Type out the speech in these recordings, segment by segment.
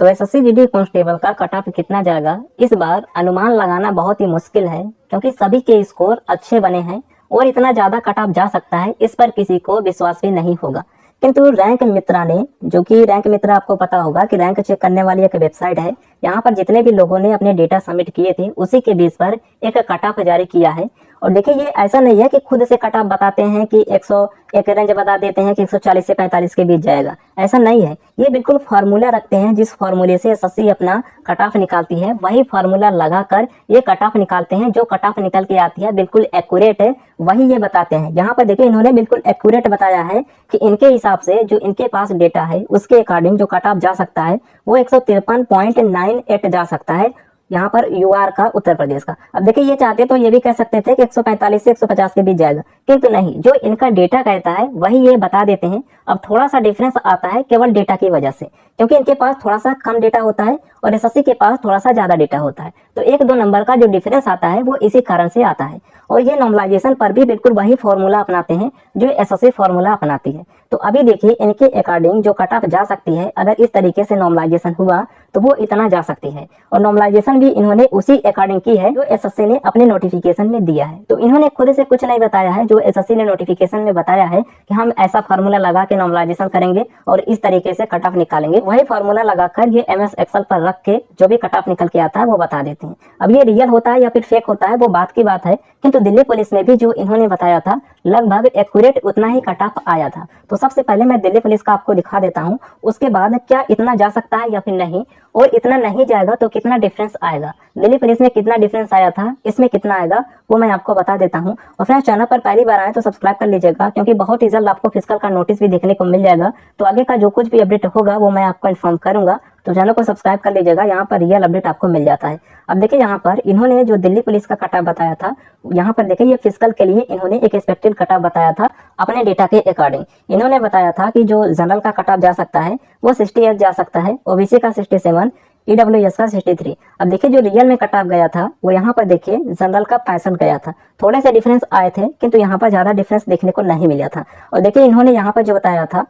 तो SSC GD constable का cut off कितना जाएगा इस बार अनुमान लगाना बहुत ही मुश्किल है, क्योंकि सभी के स्कोर अच्छे बने हैं और इतना ज्यादा कट ऑफ जा सकता है इस पर किसी को विश्वास भी नहीं होगा। किंतु रैंक मित्रा ने, जो कि रैंक मित्रा आपको पता होगा कि रैंक चेक करने वाली एक वेबसाइट है, यहाँ पर जितने भी लोगों ने अपने डेटा सबमिट किए थे उसी के बेस पर एक कट ऑफ जारी किया है। और देखिए ये ऐसा नहीं है कि खुद से कट ऑफ बताते हैं कि 101 रेंज बता देते हैं कि 140 से 45 के बीच जाएगा, ऐसा नहीं है। ये बिल्कुल फार्मूला रखते हैं, जिस फार्मूले से एसएससी अपना कट ऑफ निकालती है वही फार्मूला लगाकर ये कट ऑफ निकालते हैं। जो कट ऑफ निकल के आती है बिल्कुल एक्यूरेट है, वही ये बताते हैं। यहाँ पर देखिए इन्होंने बिल्कुल एक्यूरेट बताया है कि इनके हिसाब से जो इनके पास डेटा है उसके अकॉर्डिंग जो कट ऑफ जा सकता है वो 153.98 जा सकता है, यहाँ पर यूआर का, उत्तर प्रदेश का। अब देखिए ये चाहते तो ये भी कह सकते थे कि 145 से 150 के बीच जाएगा, किंतु नहीं, जो इनका डेटा कहता है वही ये बता देते हैं। अब थोड़ा सा डिफरेंस आता है केवल डेटा की वजह से, क्योंकि इनके पास थोड़ा सा कम डेटा होता है और एसएससी के पास थोड़ा सा ज्यादा डेटा होता है, तो 1-2 नंबर का जो डिफरेंस आता है वो इसी कारण से आता है। और ये नॉर्मलाइजेशन पर भी बिल्कुल वही फॉर्मूला अपनाते हैं जो एसएससी फॉर्मूला अपनाती है। तो अभी देखिए इनके अकॉर्डिंग जो कट ऑफ जा सकती है, अगर इस तरीके से नॉर्मलाइजेशन हुआ तो वो इतना जा सकती है। और नॉर्मलाइजेशन भी इन्होंने उसी अकॉर्डिंग की है जो एसएससी ने अपने नोटिफिकेशन में दिया है। तो इन्होंने खुद से कुछ नहीं बताया है, जो एसएससी ने नोटिफिकेशन में बताया है कि हम ऐसा फार्मूला लगा के नॉर्मलाइजेशन करेंगे और इस तरीके से कट ऑफ निकालेंगे, वही फार्मूला लगाकर ये एमएस एक्सेल पर रख के जो भी कट ऑफ निकल के आता है वो बता देते हैं। अब ये रियल होता है या फिर फेक होता है वो बात की बात है, किंतु दिल्ली पुलिस में भी जो इन्होंने बताया था लगभग एक्यूरेट उतना ही कट ऑफ आया था। तो सबसे पहले मैं दिल्ली पुलिस का आपको दिखा देता हूँ, उसके बाद क्या इतना जा सकता है या फिर नहीं, और इतना नहीं जाएगा तो कितना डिफरेंस आएगा, दिल्ली पुलिस में कितना डिफरेंस आया था, इसमें कितना आएगा वो मैं आपको बता देता हूँ। और फ्रेंड्स चैनल पर पहली बार आए तो सब्सक्राइब कर लीजिएगा, क्योंकि बहुत ही जल्द आपको फिजिकल का नोटिस भी देखने को मिल जाएगा। तो आगे का जो कुछ भी अपडेट होगा वो मैं आपको इन्फॉर्म करूंगा, तो चैनल को सब्सक्राइब कर लीजिएगा, यहाँ पर रियल अपडेट आपको मिल जाता है। अब देखिए यहाँ पर इन्होंने जो दिल्ली पुलिस का कट ऑफ बताया था, यहाँ पर देखिए ये फिजिकल के लिए इन्होंने एक एक्सपेक्टेड कट ऑफ बताया था अपने डेटा के अकॉर्डिंग। इन्होंने बताया था कि जो जनरल का कट ऑफ जा सकता है वो 68 जा सकता है, ओबीसी का 67, ईडब्ल्यूएस का 63। अब देखिए जो रियल में कट ऑफ गया था वो यहाँ पर देखिए जनरल का 65 गया था। थोड़े से डिफरेंस आए थे, किंतु यहाँ पर ज्यादा डिफरेंस देखने को नहीं मिला था। और देखिए इन्होंने यहाँ पर जो बताया था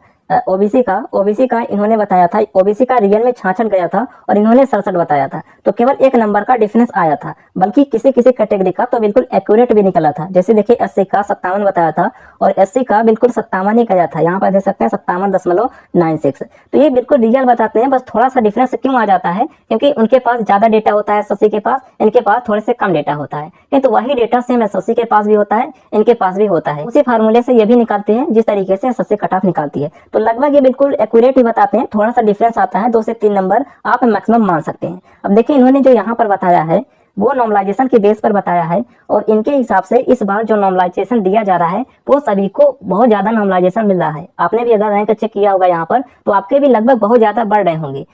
ओबीसी का इन्होंने बताया था, ओबीसी का रियल में 66 गया था और इन्होंने 67 बताया था। तो केवल 1 नंबर का डिफरेंस आया था, बल्कि किसी किसी कैटेगरी का तो बिल्कुल एक्यूरेट भी निकला था। जैसे देखिए एससी का 57 बताया था और एससी का बिल्कुल 57 ही गया था, यहाँ पर देख सकते हैं 57.96। तो ये बिल्कुल रियल बताते हैं, बस थोड़ा सा डिफरेंस क्यों आ जाता है, क्योंकि उनके पास ज्यादा डेटा होता है एसएससी के पास, इनके पास थोड़े से कम डेटा होता है, किंतु वही डेटा सेम एसएससी के पास भी होता है, इनके पास भी होता है। उसी फार्मूले से ये भी निकालते हैं जिस तरीके से एसएससी कट ऑफ निकालती है। तो लगभग ये बिल्कुल एक्यूरेट ही बताते हैं, थोड़ा सा डिफरेंस आता है, 2 से 3 नंबर आप मैक्सिमम मान सकते हैं। अब देखिए इन्होंने जो यहाँ पर बताया है वो नॉर्मलाइजेशन के बेस पर बताया है, और इनके हिसाब से इस बार जो नॉर्मलाइजेशन दिया जा रहा है वो सभी को बहुत ज्यादा नॉर्मलाइजेशन मिल रहा है। आपने भी अगर रैंक चेक किया होगा यहाँ पर तो आपके भी लगभग बहुत ज्यादा बढ़ रहे होंगे।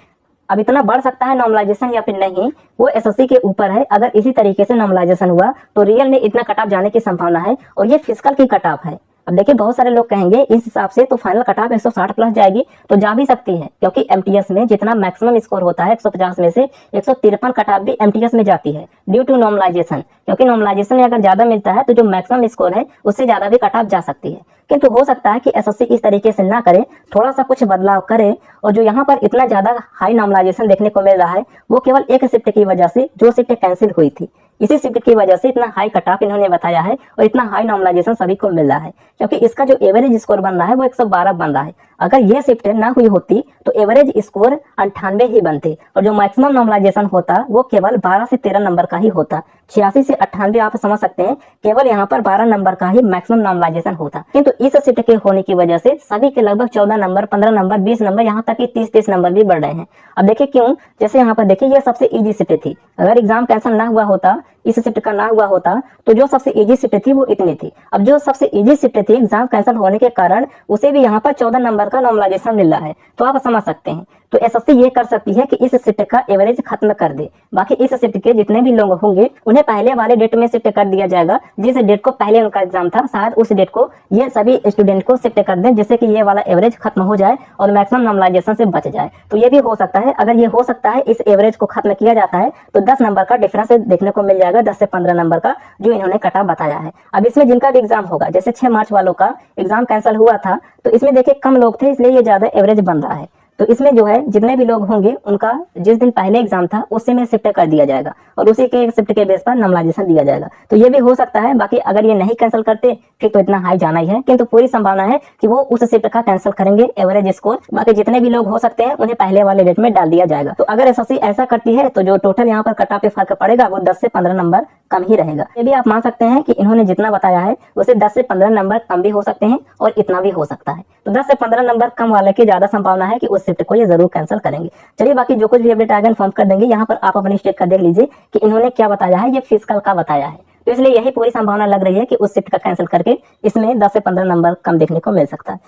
अब इतना बढ़ सकता है नॉर्मलाइजेशन या फिर नहीं वो एसएससी के ऊपर है। अगर इसी तरीके से नॉर्मलाइजेशन हुआ तो रियल में इतना कट ऑफ जाने की संभावना है, और ये फिजिकल की कट ऑफ है। अब देखिए बहुत सारे लोग कहेंगे इस हिसाब से तो फाइनल कट ऑफ 160 प्लस जाएगी, तो जा भी सकती है, क्योंकि एमटीएस में जितना मैक्सिमम स्कोर होता है 150 में से 153 कट ऑफ भी एमटीएस में जाती है ड्यू टू नॉर्मलाइजेशन, क्योंकि नॉर्मलाइजेशन में अगर ज्यादा मिलता है तो जो मैक्सिमम स्कोर है उससे ज्यादा भी कट ऑफ जा सकती है। किंतु हो सकता है कि एसएससी इस तरीके से ना करे, थोड़ा सा कुछ बदलाव करे, और जो यहाँ पर इतना ज्यादा हाई नॉर्मलाइजेशन देखने को मिल रहा है वो केवल एक शिफ्ट की वजह से, जो शिफ्ट कैंसिल हुई थी, इसी शिफ्ट की वजह से इतना हाई कट ऑफ इन्होंने बताया है और इतना हाई नॉर्मलाइजेशन सभी को मिल रहा है, क्योंकि इसका जो एवरेज स्कोर बन रहा है वो 112 बन रहा है। अगर ये शिफ्ट ना हुई होती तो एवरेज स्कोर 98 ही बनते, और जो मैक्सिमम नॉर्मलाइजेशन होता वो केवल 12 से 13 नंबर का ही होता। 86 से 98 आप समझ सकते हैं, केवल यहाँ पर 12 नंबर का ही मैक्सिमम नॉर्मलाइजेशन होता। किंतु इस शिफ्ट के होने की वजह से सभी के लगभग 14 नंबर, 15 नंबर, 20 नंबर, यहाँ तक कि 30-30 नंबर भी बढ़ रहे हैं। अब देखिए क्यों, जैसे यहाँ पर देखिए ये सबसे इजी शिफ्ट थी, अगर एग्जाम कैंसिल ना हुआ होता, इस शिफ्ट का ना हुआ होता, तो जो सबसे इजी शिफ्ट थी वो इतनी थी। अब जो सबसे इजी शिफ्ट थी एग्जाम कैंसिल होने के कारण उसे भी यहाँ पर 14 नंबर का नॉर्मलाइजेशन मिल रहा है, तो आप समझ सकते हैं। तो एसएससी ये कर सकती है कि इस शिफ्ट का एवरेज खत्म कर दे, बाकी इस शिफ्ट के जितने भी लोग होंगे उन्हें पहले वाले डेट में शिफ्ट कर दिया जाएगा, जिस डेट को पहले उनका एग्जाम था शायद उस डेट को ये सभी स्टूडेंट को शिफ्ट कर दें, जिससे कि ये वाला एवरेज खत्म हो जाए और मैक्सिमम नॉर्मलाइजेशन से बच जाए। तो ये भी हो सकता है। अगर ये हो सकता है, इस एवरेज को खत्म किया जाता है तो 10 नंबर का डिफरेंस देखने को मिल जाएगा, 10 से 15 नंबर का, जो इन्होंने कट ऑफ बताया है। अब इसमें जिनका भी एग्जाम होगा, जैसे 6 मार्च वालों का एग्जाम कैंसिल हुआ था, तो इसमें देखिए कम लोग थे इसलिए ये ज्यादा एवरेज बन रहा है। तो इसमें जो है जितने भी लोग होंगे उनका जिस दिन पहले एग्जाम था उससे में शिफ्ट कर दिया जाएगा और उसी के शिफ्ट के बेस पर नॉर्मलाइजेशन दिया जाएगा। तो ये भी हो सकता है। बाकी अगर ये नहीं कैंसिल करते फिर तो इतना हाई जाना ही है, किंतु पूरी संभावना है कि वो उस शिफ्ट का कैंसिल करेंगे एवरेज स्कोर। बाकी जितने भी लोग हो सकते हैं उन्हें पहले वाले डेट में डाल दिया जाएगा। तो अगर एसएससी ऐसा करती है तो जो टोटल यहाँ पर कट ऑफ पे फर्क पड़ेगा वो 10 से 15 नंबर कम ही रहेगा। ये भी आप मान सकते हैं कि इन्होंने जितना बताया है उसे 10 से 15 नंबर कम भी हो सकते हैं और इतना भी हो सकता है। तो 10 से 15 नंबर कम वाले की ज्यादा संभावना है कि उस शिफ्ट को ये जरूर कैंसिल करेंगे। चलिए बाकी जो कुछ भी अपडेट आएगा इन्फॉर्म कर देंगे। यहाँ पर आप अपनी स्टेट का देख लीजिए कि इन्होंने क्या बताया है, ये फिजिकल का बताया है। तो इसलिए यही पूरी संभावना लग रही है कि उस शिफ्ट का कैंसिल करके इसमें 10 से 15 नंबर कम देखने को मिल सकता है।